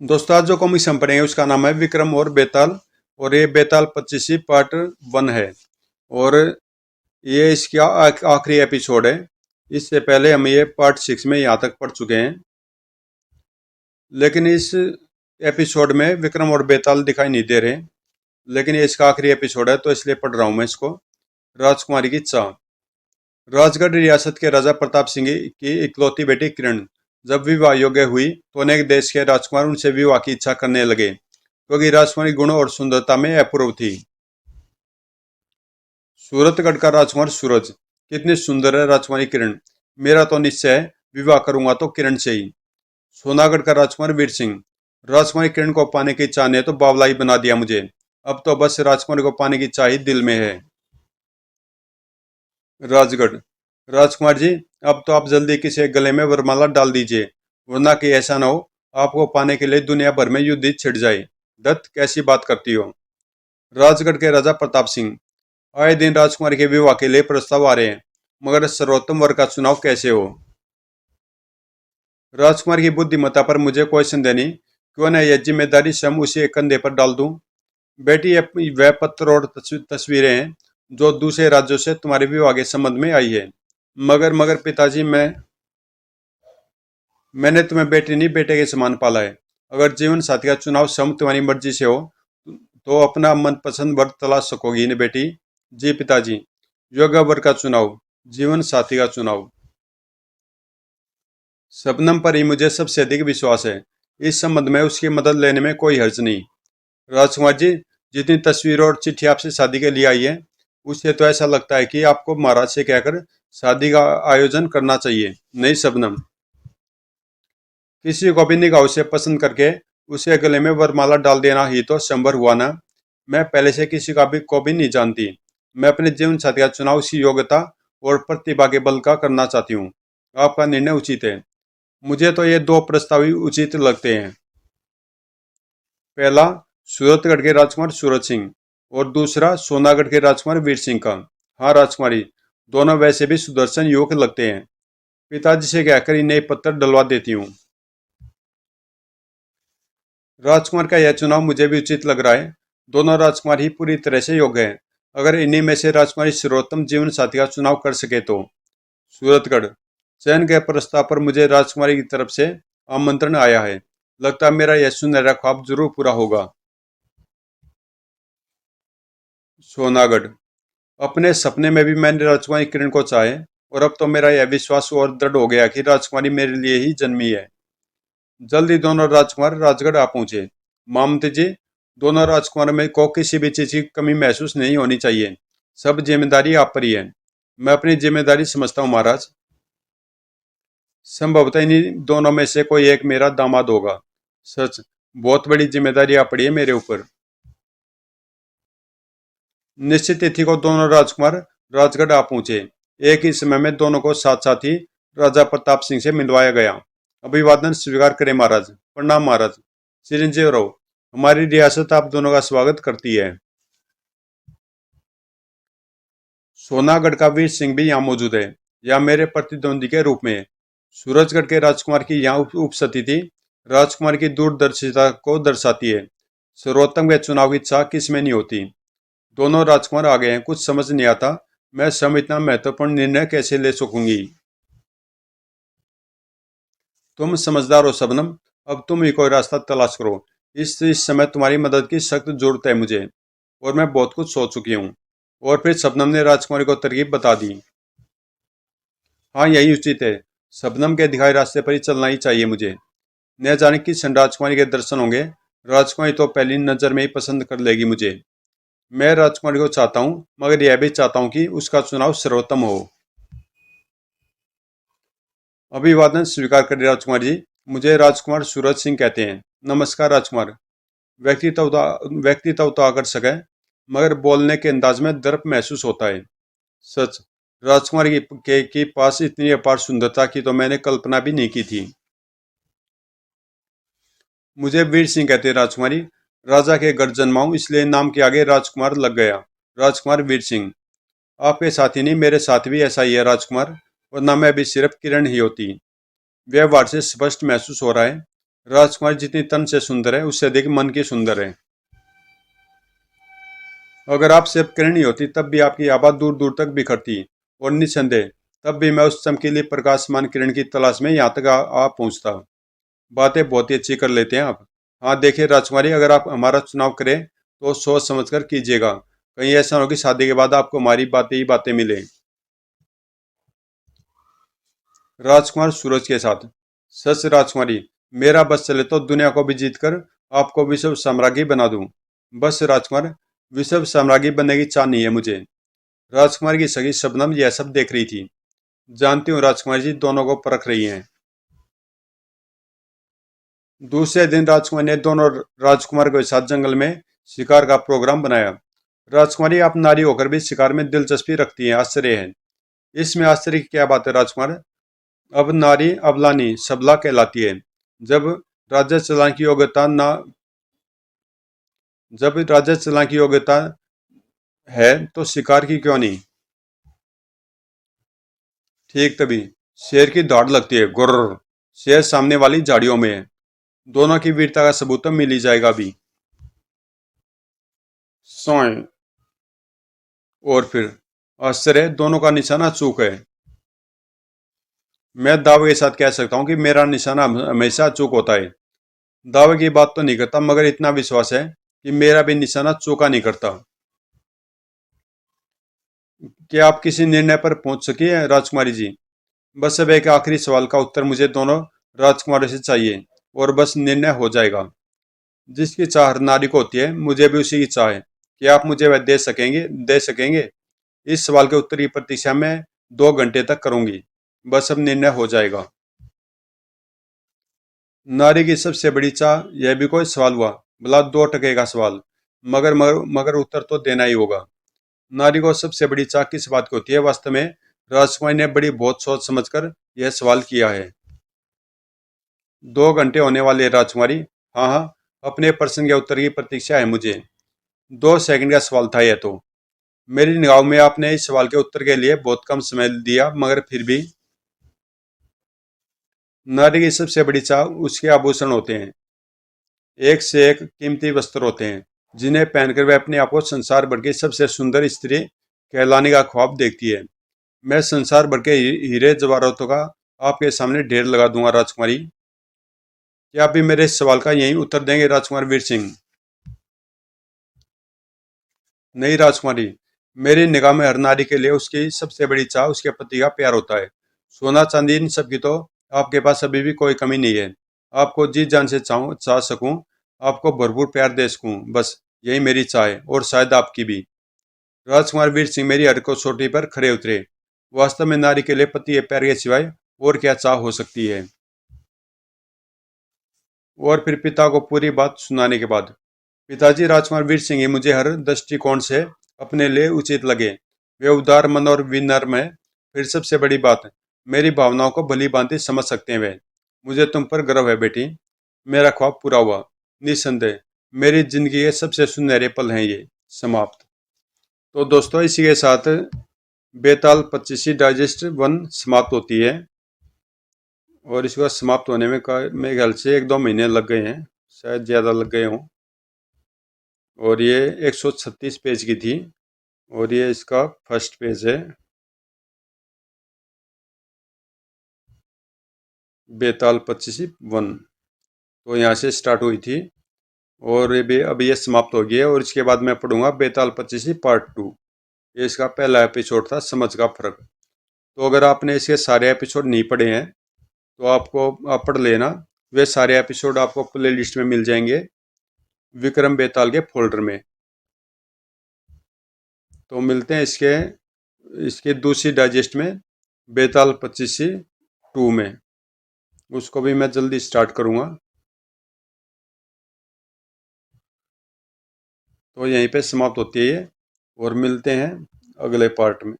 दोस्तों आज जो कॉमिक्स हम पढ़ेंगे उसका नाम है विक्रम और बेताल। और ये बेताल 25 पार्ट 1 है। और ये इसका आखिरी एपिसोड है। इससे पहले हम ये पार्ट 6 में यहाँ तक पढ़ चुके हैं, लेकिन इस एपिसोड में विक्रम और बेताल दिखाई नहीं दे रहे। लेकिन ये इसका आखिरी एपिसोड है तो इसलिए पढ़ रहा हूँ मैं इसको। राजकुमारी की चाह। राजगढ़ रियासत के राजा प्रताप सिंह की इकलौती बेटी किरण जब विवाह योग्य हुई तो अनेक देश के राजकुमार उनसे विवाह की इच्छा करने लगे, क्योंकि राजकुमारी गुण और सुंदरता में अपूर्व थी। सूरतगढ़ का राजकुमार सूरज, कितनी सुंदर है राजकुमारी किरण। मेरा तो निश्चय है, विवाह करूंगा तो किरण से ही। सोनागढ़ का राजकुमार वीर सिंह, राजकुमारी किरण को पाने की चाह ने तो बावला ही बना दिया मुझे। अब तो बस राजकुमारी को पाने की चाह ही दिल में है। राजगढ़, राजकुमार जी अब तो आप जल्दी किसी गले में वरमाला डाल दीजिए, वरना कि ऐसा ना हो आपको पाने के लिए दुनिया भर में युद्ध ही छिड़ जाए। दत्त कैसी बात करती हो। राजगढ़ के राजा प्रताप सिंह, आए दिन राजकुमारी के विवाह के लिए प्रस्ताव आ रहे हैं, मगर सर्वोत्तम वर का चुनाव कैसे हो। राजकुमार की बुद्धिमत्ता पर मुझे कोई संदेह नहीं, क्यों न यह जिम्मेदारी स्वयं उसी के कंधे पर डाल दूं। बेटी वह पत्र और तस्वीरें हैं जो दूसरे राज्यों से तुम्हारे विवाह के संबंध में आई है। मगर मगर पिताजी, मैंने तुम्हें बेटी नहीं बेटे के समान पाला है। अगर जीवन साथी का चुनाव स्वयं तुम्हारी मर्जी से हो तो अपना मनपसंद वर तलाश सकोगी न बेटी। जी पिताजी, योग्य वर का चुनाव, जीवन साथी का चुनाव। शबनम पर ही मुझे सबसे अधिक विश्वास है। इस संबंध में उसकी मदद लेने में कोई हर्ज नहीं। राजकुमार जी, जितनी तस्वीरों और चिट्ठी आपसे शादी के लिए आई है, उससे तो ऐसा लगता है कि आपको महाराज से कहकर शादी का आयोजन करना चाहिए। नहीं शबनम, किसी को भी निगाहों से पसंद करके उसे गले में वरमाला डाल देना ही तो संभव हुआ ना। मैं पहले से किसी को भी नहीं जानती। मैं अपने जीवन साथी का चुनाव उसी योग्यता और प्रतिभा के बल का करना चाहती हूँ। आपका निर्णय उचित है। मुझे तो ये दो प्रस्ताव ही उचित लगते हैं। पहला सूरतगढ़ के राजकुमार सूरज सिंह और दूसरा सोनागढ़ के राजकुमार वीर सिंह का। हाँ राजकुमारी, दोनों वैसे भी सुदर्शन युवक लगते हैं। पिताजी से कहकर इन्हें पत्र डलवा देती हूँ। राजकुमार का यह चुनाव मुझे भी उचित लग रहा है। दोनों राजकुमार ही पूरी तरह से योग्य हैं। अगर इन्हीं में से राजकुमारी सर्वोत्तम जीवन साथी का चुनाव कर सके तो। सूरतगढ़, चयन के प्रस्ताव पर मुझे राजकुमारी की तरफ से आमंत्रण आया है। लगता है मेरा यह सुनहरा ख्वाब जरूर पूरा होगा। सोनागढ़, अपने सपने में भी मैंने राजकुमारी किरण को चाहे, और अब तो मेरा यह विश्वास और दृढ़ हो गया कि राजकुमारी मेरे लिए ही जन्मी है। जल्द ही दोनों राजकुमार राजगढ़ आ पहुंचे। मामती जी, दोनों राजकुमारों में को किसी भी चीज की कमी महसूस नहीं होनी चाहिए। सब जिम्मेदारी आप पर ही है। मैं अपनी जिम्मेदारी समझता हूँ महाराज। संभवतः इन्हीं दोनों में से कोई एक मेरा दामाद होगा। सच, बहुत बड़ी जिम्मेदारी आ पड़ी है मेरे ऊपर। निश्चित तिथि को दोनों राजकुमार राजगढ़ आ पहुंचे। एक ही समय में दोनों को साथ साथ ही राजा प्रताप सिंह से मिलवाया गया। अभिवादन स्वीकार करें महाराज। प्रणाम महाराज। चिरंजीव रहो। हमारी रियासत आप दोनों का स्वागत करती है। सोनागढ़ का वीर सिंह भी यहाँ मौजूद है, या मेरे प्रतिद्वंदी के रूप में। सूरजगढ़ के राजकुमार की यहाँ उपस्थिति राजकुमार की दूरदर्शिता को दर्शाती है। सर्वोत्तम के चुनाव की इच्छा किसमें नहीं होती। दोनों राजकुमार आ गए हैं। कुछ समझ नहीं आता मैं स्वयं इतना महत्वपूर्ण निर्णय कैसे ले सकूंगी। तुम समझदार हो शबनम, अब तुम ही कोई रास्ता तलाश करो। इस समय तुम्हारी मदद की सख्त जरूरत है मुझे, और मैं बहुत कुछ सोच चुकी हूँ। और फिर शबनम ने राजकुमारी को तरकीब बता दी। हाँ यही उचित है। शबनम के दिखाए रास्ते पर ही चलना ही चाहिए मुझे। न जाने किस राजकुमारी के दर्शन होंगे। राजकुमारी तो पहली नजर में ही पसंद कर लेगी मुझे। मैं राजकुमारी को चाहता हूँ, मगर यह भी चाहता हूँ कि उसका चुनाव सर्वोत्तम हो। अभिवादन स्वीकार करें राजकुमार जी। मुझे राजकुमार सूरज सिंह कहते हैं। नमस्कार राजकुमार। व्यक्तित्व तो आकर्षक है, मगर बोलने के अंदाज में दर्प महसूस होता है। सच, राजकुमार की पास इतनी अपार सुंदरता की तो मैंने कल्पना भी नहीं की थी। मुझे वीर सिंह कहते हैं राजकुमारी। राजा के घर जन्मा हूं, इसलिए नाम के आगे राजकुमार लग गया। राजकुमार वीर सिंह। आपके साथ ही नहीं, मेरे साथ भी ऐसा ही है राजकुमार, वरना मैं भी सिर्फ किरण ही होती। व्यवहार से स्पष्ट महसूस हो रहा है राजकुमारी जितनी तन से सुंदर है उससे अधिक मन की सुंदर है। अगर आप सिर्फ किरण ही होती तब भी आपकी आवाज दूर दूर तक बिखरती, और निस्संदेह तब भी मैं उस चमकीली प्रकाशमान किरण की तलाश में यहाँ तक आ पहुंचता। बातें बहुत ही अच्छी कर लेते हैं आप। हाँ देखिए राजकुमारी, अगर आप हमारा चुनाव करें तो सोच समझ कर कीजिएगा, कहीं ऐसा हो कि शादी के बाद आपको हमारी बातें ही बातें मिले। राजकुमार सूरज के साथ। सच राजकुमारी, मेरा बस चले तो दुनिया को भी जीत कर आपको विश्व साम्राज्ञी बना दूं। बस राजकुमार, विश्व साम्राज्ञी बनने की चाह नहीं है मुझे। राजकुमार की सगी शबनम यह सब देख रही थी। जानती हूँ राजकुमारी जी दोनों को परख रही हैं। दूसरे दिन राजकुमार ने दोनों राजकुमार के साथ जंगल में शिकार का प्रोग्राम बनाया। राजकुमारी, आप नारी होकर भी शिकार में दिलचस्पी रखती हैं, आश्चर्य है। इसमें आश्चर्य की क्या बात है राजकुमार? अब नारी अबलानी सबला कहलाती है। जब राज्य चलाने की योग्यता ना जब राज्य चलाने की योग्यता है तो शिकार की क्यों नहीं? ठीक तभी शेर की दौड़ लगती है, गुर्र। शेर सामने वाली झाड़ियों में है। दोनों की वीरता का सबूत तो मिल ही जाएगा अभी। सोए। और फिर आश्चर्य, दोनों का निशाना चूक है। मैं दावे के साथ कह सकता हूँ कि मेरा निशाना हमेशा चूक होता है। दावे की बात तो नहीं करता, मगर इतना विश्वास है कि मेरा भी निशाना चूका नहीं करता। क्या आप किसी निर्णय पर पहुंच सकी है राजकुमारी जी? बस अब एक आखिरी सवाल का उत्तर मुझे दोनों राजकुमारों से चाहिए, और बस निर्णय हो जाएगा। जिसकी चाह हर नारी को होती है, मुझे भी उसी की चाह है। क्या आप मुझे वह दे सकेंगे? इस सवाल के उत्तर की प्रतीक्षा में 2 घंटे तक करूंगी। बस अब निर्णय हो जाएगा। नारी की सबसे बड़ी चाह, यह भी कोई सवाल हुआ? भला 2 टके का सवाल। मगर उत्तर तो देना ही होगा। नारी को सबसे बड़ी चाह किस बात की होती है वास्तव में? राजकुमारी ने बड़ी बहुत सोच समझकर यह सवाल किया है। 2 घंटे होने वाले हैं, राजकुमारी। हाँ हाँ, अपने प्रश्न के उत्तर की प्रतीक्षा है मुझे। 2 सेकंड का सवाल था यह तो। मेरी निगाहों में आपने इस सवाल के उत्तर के लिए बहुत कम समय दिया, मगर फिर भी। नारी की सबसे बड़ी चाह उसके आभूषण होते हैं। एक से एक कीमती वस्त्र होते हैं, जिन्हें पहनकर वह अपने आप को संसार भर की सबसे सुंदर स्त्री कहलाने का ख्वाब देखती है। मैं संसार भर के हीरे जवाहरातों का आपके सामने ढेर लगा दूंगा राजकुमारी। क्या आप भी मेरे इस सवाल का यही उत्तर देंगे राजकुमार वीर सिंह? नहीं राजकुमारी, मेरी निगाह में हर नारी के लिए उसकी सबसे बड़ी चाह उसके पति का प्यार होता है। सोना चांदी इन सब की तो आपके पास अभी भी कोई कमी नहीं है। आपको जी जान से चाह सकूं, आपको भरपूर प्यार दे सकूं, बस यही मेरी चाह है, और शायद आपकी भी। राजकुमार वीर सिंह मेरी हर कसौटी पर खरे उतरे। वास्तव में नारी के लिए पति के प्यार के सिवाय और क्या चाह हो सकती है? और फिर पिता को पूरी बात सुनाने के बाद, पिताजी, राजकुमार वीर सिंह ही मुझे हर दृष्टिकोण से अपने लिए उचित लगे। वे उदार मन और विनम्र हैं। फिर सबसे बड़ी बात, मेरी भावनाओं को भली भांति समझ सकते हैं वे। मुझे तुम पर गर्व है बेटी। मेरा ख्वाब पूरा हुआ। निस्संदेह मेरी जिंदगी के सबसे सुनहरे पल हैं ये समाप्त। तो दोस्तों, इसी के साथ बेताल 25 डाइजेस्ट 1 समाप्त होती है। और इसका समाप्त होने में मेरे ख्याल से 1-2 महीने लग गए हैं, शायद ज़्यादा लग गए हों। और ये 136 पेज की थी, और ये इसका फर्स्ट पेज है। बेताल 25-1 तो यहाँ से स्टार्ट हुई थी, और ये भी अभी ये समाप्त हो गई है। और इसके बाद मैं पढ़ूंगा बेताल 25 पार्ट 2। ये इसका पहला एपिसोड था, समझ का फर्क। तो अगर आपने इसके सारे एपिसोड नहीं पढ़े हैं तो आप पढ़ लेना। वे सारे एपिसोड आपको प्ले लिस्ट में मिल जाएंगे, विक्रम बेताल के फोल्डर में। तो मिलते हैं इसके इसके दूसरी डाइजेस्ट में, बेताल 25-2 में। उसको भी मैं जल्दी स्टार्ट करूँगा। तो यहीं पे समाप्त होती है ये, और मिलते हैं अगले पार्ट में।